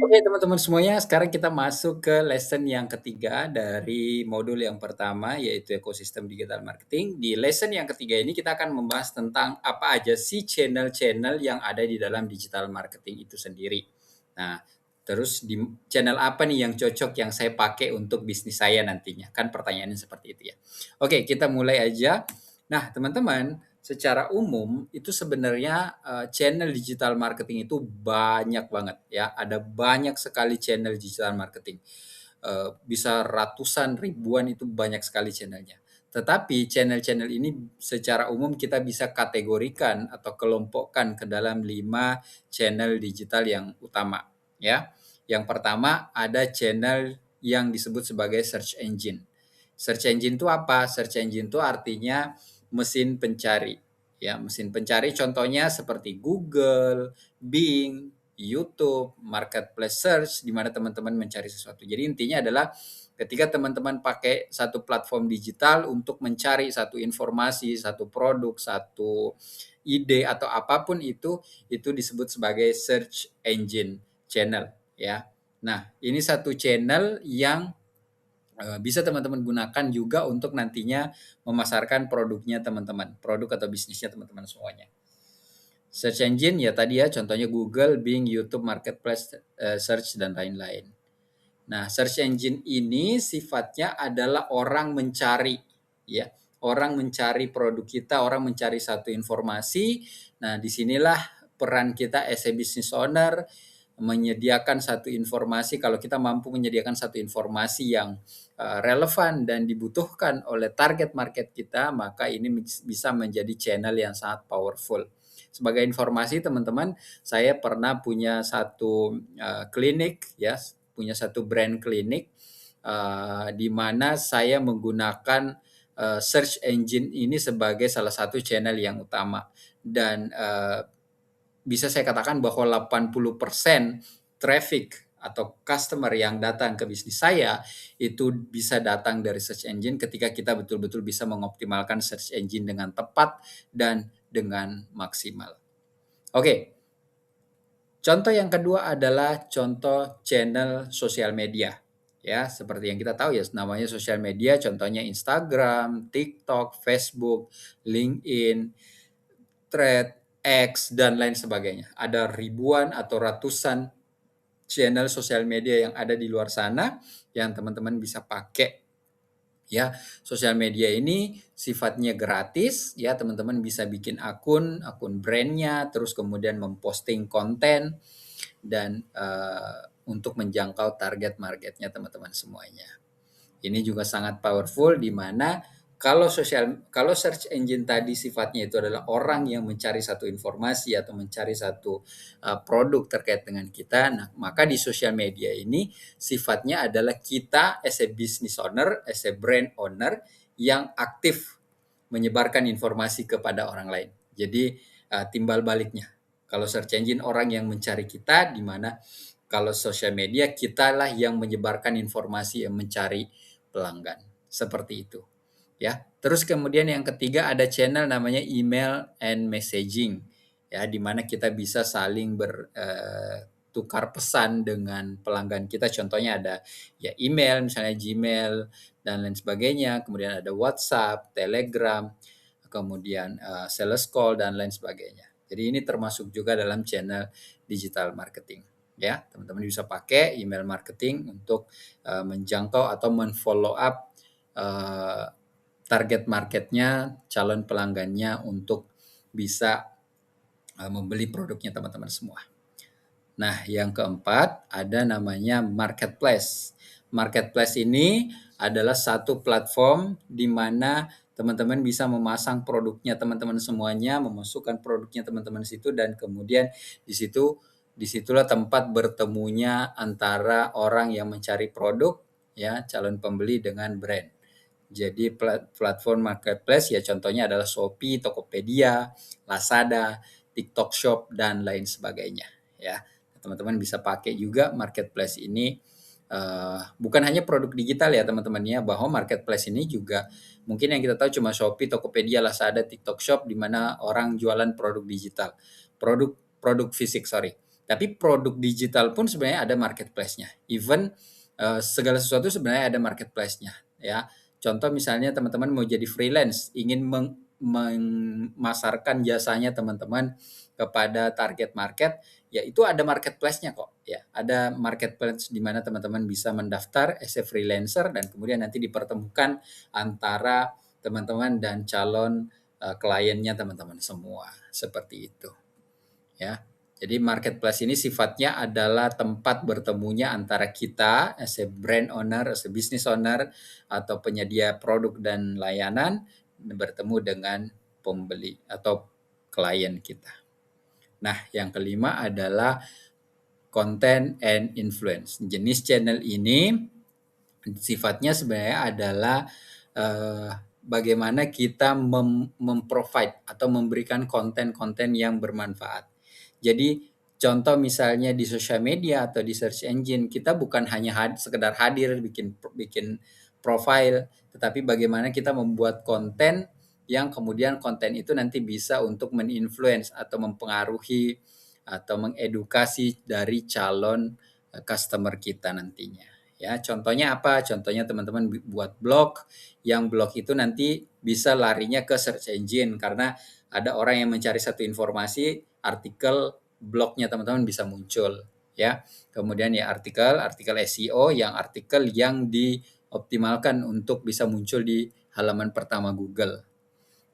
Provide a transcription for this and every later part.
Oke teman-teman semuanya, sekarang kita masuk ke lesson yang ketiga dari modul yang pertama, yaitu ekosistem digital marketing. Di lesson yang ketiga ini kita akan membahas tentang apa aja sih channel-channel yang ada di dalam digital marketing itu sendiri. Nah, terus di channel apa nih yang cocok yang saya pakai untuk bisnis saya nantinya? Kan pertanyaannya seperti itu ya. Oke, kita mulai aja. Nah, teman-teman, secara umum itu sebenarnya, channel digital marketing itu banyak banget ya, ada banyak sekali channel digital marketing, bisa ratusan, ribuan itu banyak sekali channelnya. Tetapi channel-channel ini secara umum kita bisa kategorikan atau kelompokkan ke dalam 5 channel digital yang utama ya. Yang pertama ada channel yang disebut sebagai search engine. Search engine itu apa? Search engine itu artinya mesin pencari. Ya, mesin pencari contohnya seperti Google, Bing, YouTube, Marketplace Search, di mana teman-teman mencari sesuatu. Jadi intinya adalah ketika teman-teman pakai satu platform digital untuk mencari satu informasi, satu produk, satu ide atau apapun itu disebut sebagai search engine channel ya. Nah, ini satu channel yang bisa teman-teman gunakan juga untuk nantinya memasarkan produknya teman-teman, produk atau bisnisnya teman-teman semuanya. Search engine ya tadi ya contohnya Google, Bing, YouTube, Marketplace, Search dan lain-lain. Nah, search engine ini sifatnya adalah orang mencari ya, orang mencari produk kita, orang mencari satu informasi. Nah, disinilah peran kita as a business owner menyediakan satu informasi, kalau kita mampu menyediakan satu informasi yang relevan dan dibutuhkan oleh target market kita, maka ini bisa menjadi channel yang sangat powerful. Sebagai informasi teman-teman, saya pernah punya satu klinik ya, punya satu brand klinik di mana saya menggunakan search engine ini sebagai salah satu channel yang utama dan bisa saya katakan bahwa 80% traffic atau customer yang datang ke bisnis saya itu bisa datang dari search engine ketika kita betul-betul bisa mengoptimalkan search engine dengan tepat dan dengan maksimal. Oke, contoh yang kedua adalah contoh channel sosial media. Ya, seperti yang kita tahu ya namanya sosial media contohnya Instagram, TikTok, Facebook, LinkedIn, Thread, X, dan lain sebagainya. Ada ribuan atau ratusan channel sosial media yang ada di luar sana yang teman-teman bisa pakai. Ya, sosial media ini sifatnya gratis ya, teman-teman bisa bikin akun brandnya, terus kemudian memposting konten dan untuk menjangkau target marketnya teman-teman semuanya. Ini juga sangat powerful di mana kalau search engine tadi sifatnya itu adalah orang yang mencari satu informasi atau mencari satu produk terkait dengan kita, nah maka di sosial media ini sifatnya adalah kita as a business owner, as a brand owner yang aktif menyebarkan informasi kepada orang lain. Jadi timbal baliknya. Kalau search engine orang yang mencari kita, di mana kalau sosial media kitalah yang menyebarkan informasi yang mencari pelanggan. Seperti itu, ya. Terus kemudian yang ketiga ada channel namanya email and messaging, ya, di mana kita bisa saling tukar pesan dengan pelanggan kita. Contohnya ada ya email, misalnya Gmail dan lain sebagainya. Kemudian ada WhatsApp, Telegram, kemudian sales call dan lain sebagainya. Jadi ini termasuk juga dalam channel digital marketing. Ya, teman-teman bisa pakai email marketing untuk menjangkau atau men-follow up target marketnya, calon pelanggannya untuk bisa membeli produknya teman-teman semua. Nah, yang keempat ada namanya marketplace. Marketplace ini adalah satu platform di mana teman-teman bisa memasang produknya teman-teman semuanya, memasukkan produknya teman-teman situ dan kemudian di situ disitulah tempat bertemunya antara orang yang mencari produk ya, calon pembeli dengan brand. Jadi platform marketplace ya contohnya adalah Shopee, Tokopedia, Lazada, TikTok Shop dan lain sebagainya ya. Teman-teman bisa pakai juga marketplace ini bukan hanya produk digital ya teman-teman ya, bahwa marketplace ini juga mungkin yang kita tahu cuma Shopee, Tokopedia, Lazada, TikTok Shop di mana orang jualan produk digital. Produk produk fisik, sorry. Tapi produk digital pun sebenarnya ada marketplace-nya. Even segala sesuatu sebenarnya ada marketplace-nya, ya. Contoh misalnya teman-teman mau jadi freelance, ingin memasarkan jasanya teman-teman kepada target market, ya itu ada marketplace-nya kok, ya. Ada marketplace di mana teman-teman bisa mendaftar as a freelancer dan kemudian nanti dipertemukan antara teman-teman dan calon kliennya teman-teman semua, seperti itu, ya. Jadi marketplace ini sifatnya adalah tempat bertemunya antara kita as a brand owner, as a business owner, atau penyedia produk dan layanan bertemu dengan pembeli atau klien kita. Nah, yang kelima adalah content and influence. Jenis channel ini sifatnya sebenarnya adalah bagaimana kita memprovide atau memberikan konten-konten yang bermanfaat. Jadi contoh misalnya di sosial media atau di search engine, kita bukan hanya sekedar hadir bikin bikin profile, tetapi bagaimana kita membuat konten yang kemudian konten itu nanti bisa untuk men-influence atau mempengaruhi atau mengedukasi dari calon customer kita nantinya. Ya, contohnya apa? Contohnya teman-teman buat blog, yang blog itu nanti bisa larinya ke search engine karena ada orang yang mencari satu informasi, artikel blognya teman-teman bisa muncul, ya. Kemudian ya artikel SEO, yang artikel yang dioptimalkan untuk bisa muncul di halaman pertama Google.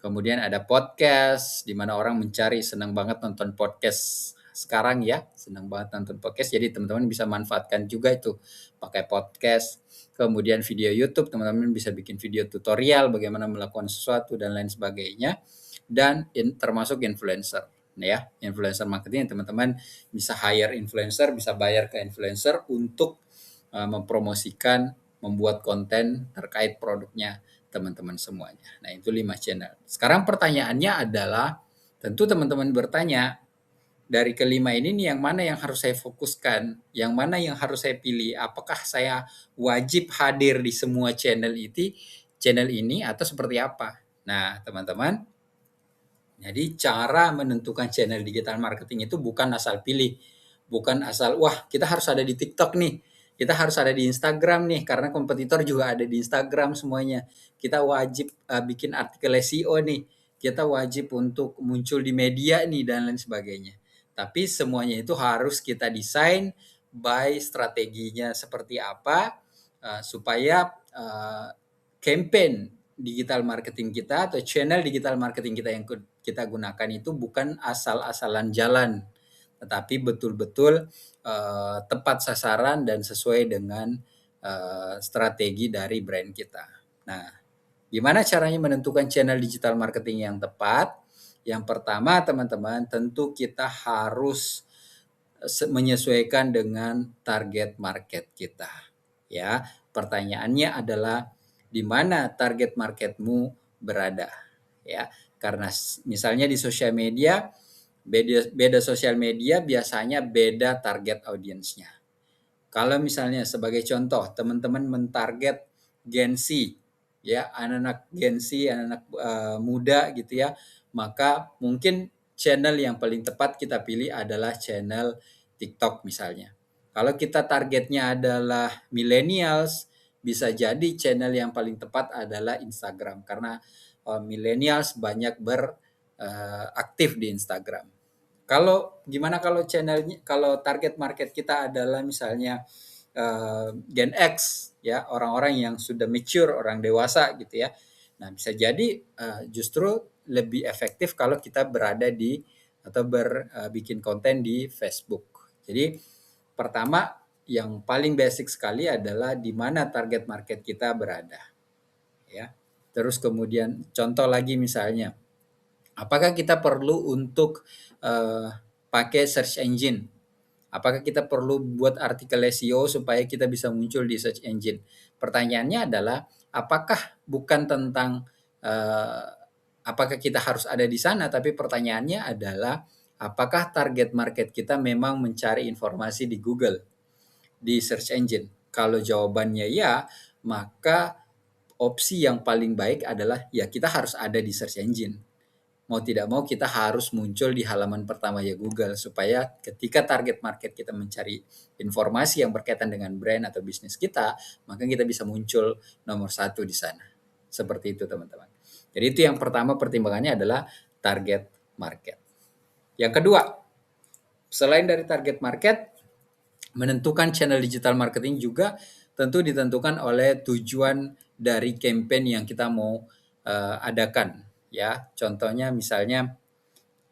Kemudian ada podcast, di mana orang mencari, senang banget nonton podcast sekarang ya, senang banget nonton podcast. Jadi teman-teman bisa manfaatkan juga itu pakai podcast. Kemudian video YouTube, teman-teman bisa bikin video tutorial bagaimana melakukan sesuatu dan lain sebagainya. Dan termasuk influencer, ya, influencer marketing, teman-teman bisa hire influencer, bisa bayar ke influencer untuk mempromosikan, membuat konten terkait produknya teman-teman semuanya. Nah, itu 5 channel. Sekarang pertanyaannya adalah, tentu teman-teman bertanya, dari kelima ini nih yang mana yang harus saya fokuskan? Yang mana yang harus saya pilih? Apakah saya wajib hadir di semua channel ini atau seperti apa? Nah, teman-teman, jadi cara menentukan channel digital marketing itu bukan asal pilih, bukan asal wah kita harus ada di TikTok nih, kita harus ada di Instagram nih karena kompetitor juga ada di Instagram semuanya. Kita wajib bikin artikel SEO nih, kita wajib untuk muncul di media nih dan lain sebagainya. Tapi semuanya itu harus kita desain by strateginya seperti apa supaya campaign digital marketing kita atau channel digital marketing kita yang kita gunakan itu bukan asal-asalan jalan, tetapi betul-betul tepat sasaran dan sesuai dengan strategi dari brand kita. Nah, gimana caranya menentukan channel digital marketing yang tepat? Yang pertama, teman-teman, tentu kita harus menyesuaikan dengan target market kita. Ya, pertanyaannya adalah di mana target marketmu berada, ya. Karena misalnya di sosial media, beda sosial media biasanya beda target audiensnya. Kalau misalnya sebagai contoh, teman-teman mentarget Gen Z, ya, anak-anak Gen Z, anak-anak muda gitu ya, maka mungkin channel yang paling tepat kita pilih adalah channel TikTok misalnya. Kalau kita targetnya adalah millennials, bisa jadi channel yang paling tepat adalah Instagram karena millennials banyak beraktif di Instagram. Kalau gimana kalau channelnya, kalau target market kita adalah misalnya Gen X, ya, orang-orang yang sudah mature, orang dewasa gitu ya. Nah, bisa jadi justru lebih efektif kalau kita berada di atau bikin konten di Facebook. Jadi pertama yang paling basic sekali adalah di mana target market kita berada, ya. Terus kemudian contoh lagi misalnya, apakah kita perlu untuk pakai search engine? Apakah kita perlu buat artikel SEO supaya kita bisa muncul di search engine? Pertanyaannya adalah, apakah bukan tentang apakah kita harus ada di sana, tapi pertanyaannya adalah, apakah target market kita memang mencari informasi di Google, di search engine? Kalau jawabannya ya, maka opsi yang paling baik adalah ya kita harus ada di search engine. mau tidak mau kita harus muncul di halaman pertama ya Google, supaya ketika target market kita mencari informasi yang berkaitan dengan brand atau bisnis kita, maka kita bisa muncul nomor satu di sana. Seperti itu teman-teman. Jadi itu yang pertama, pertimbangannya adalah target market. Yang kedua, selain dari target market, menentukan channel digital marketing juga tentu ditentukan oleh tujuan dari campaign yang kita mau adakan ya. Contohnya misalnya,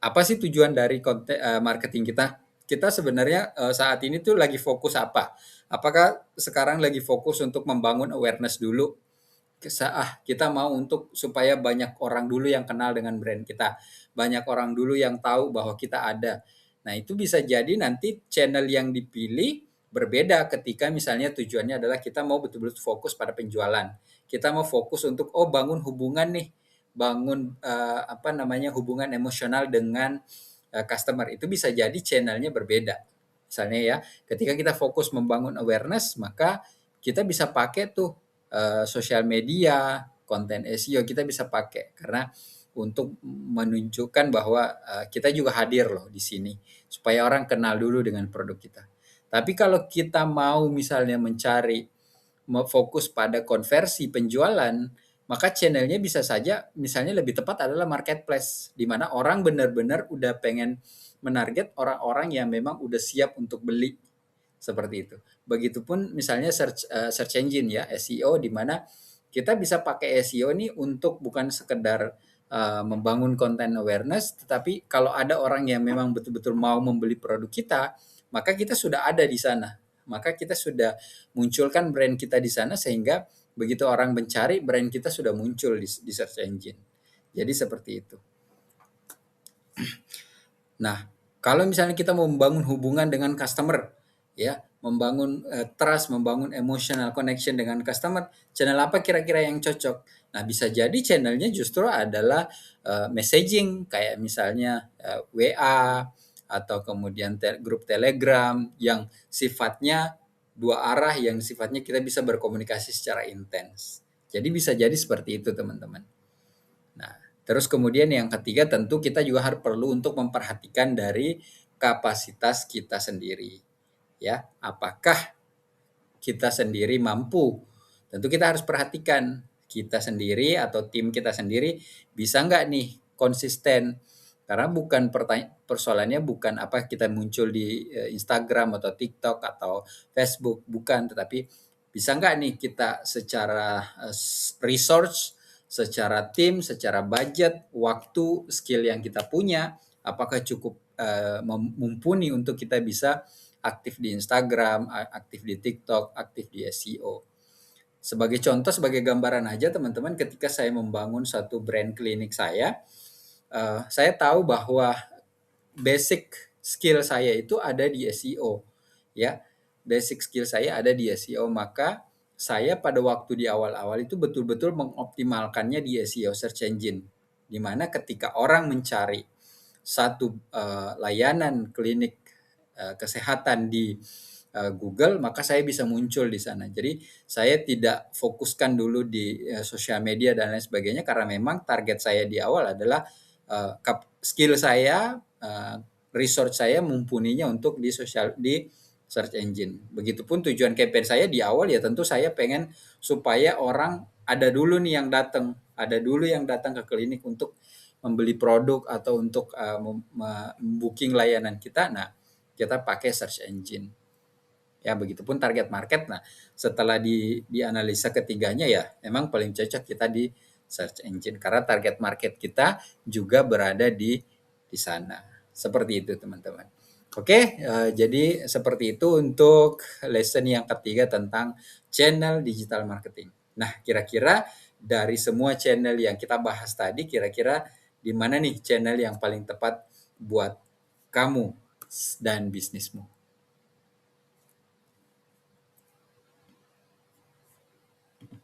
apa sih tujuan dari konten marketing kita? Kita sebenarnya saat ini tuh lagi fokus apa? Apakah sekarang lagi fokus untuk membangun awareness dulu? Kita mau untuk supaya banyak orang dulu yang kenal dengan brand kita, banyak orang dulu yang tahu bahwa kita ada. Nah, itu bisa jadi nanti channel yang dipilih berbeda ketika misalnya tujuannya adalah kita mau betul-betul fokus pada penjualan. Kita mau fokus untuk bangun hubungan nih, bangun hubungan emosional dengan customer. Itu bisa jadi channelnya berbeda. Misalnya ya, ketika kita fokus membangun awareness, maka kita bisa pakai tuh sosial media, konten SEO kita bisa pakai karena untuk menunjukkan bahwa kita juga hadir loh di sini supaya orang kenal dulu dengan produk kita. Tapi kalau kita mau misalnya mencari fokus pada konversi penjualan, maka channelnya bisa saja misalnya lebih tepat adalah marketplace, di mana orang benar-benar udah pengen menarget orang-orang yang memang udah siap untuk beli, seperti itu. Begitupun misalnya search engine ya, SEO, di mana kita bisa pakai SEO nih untuk bukan sekedar membangun konten awareness, tetapi kalau ada orang yang memang betul-betul mau membeli produk kita, maka kita sudah ada di sana. Maka kita sudah munculkan brand kita di sana sehingga begitu orang mencari, brand kita sudah muncul di search engine. Jadi seperti itu. Nah, kalau misalnya kita mau membangun hubungan dengan customer, ya, membangun trust, membangun emotional connection dengan customer, channel apa kira-kira yang cocok? Nah, bisa jadi channelnya justru adalah messaging, kayak misalnya WA atau kemudian grup Telegram yang sifatnya dua arah, yang sifatnya kita bisa berkomunikasi secara intens. Jadi bisa jadi seperti itu, teman-teman. Nah, terus kemudian yang ketiga tentu kita juga harus perlu untuk memperhatikan dari kapasitas kita sendiri. Ya, apakah kita sendiri mampu? Tentu kita harus perhatikan kita sendiri atau tim kita sendiri bisa nggak nih konsisten. Karena bukan persoalannya bukan apa kita muncul di Instagram atau TikTok atau Facebook, bukan, tetapi bisa nggak nih kita secara resource, secara tim, secara budget, waktu, skill yang kita punya, apakah cukup mumpuni untuk kita bisa aktif di Instagram, aktif di TikTok, aktif di SEO. Sebagai contoh, sebagai gambaran aja teman-teman, ketika saya membangun satu brand klinik saya tahu bahwa basic skill saya itu ada di SEO, ya. Basic skill saya ada di SEO, maka saya pada waktu di awal-awal itu betul-betul mengoptimalkannya di SEO search engine. Di mana ketika orang mencari satu layanan klinik kesehatan di Google, maka saya bisa muncul di sana. Jadi saya tidak fokuskan dulu di sosial media dan lain sebagainya karena memang target saya di awal adalah skill saya, research saya mumpuninya untuk di search engine. Begitupun tujuan campaign saya di awal ya tentu saya pengen supaya orang ada dulu nih yang datang, ada dulu yang datang ke klinik untuk membeli produk atau untuk booking layanan kita. Nah, kita pakai search engine. Ya, begitupun target market. Nah, setelah dianalisa ketiganya ya memang paling cocok kita di search engine karena target market kita juga berada di sana. Seperti itu, teman-teman. Oke, jadi seperti itu untuk lesson yang ketiga tentang channel digital marketing. Nah, kira-kira dari semua channel yang kita bahas tadi, kira-kira di mana nih channel yang paling tepat buat kamu dan bisnismu?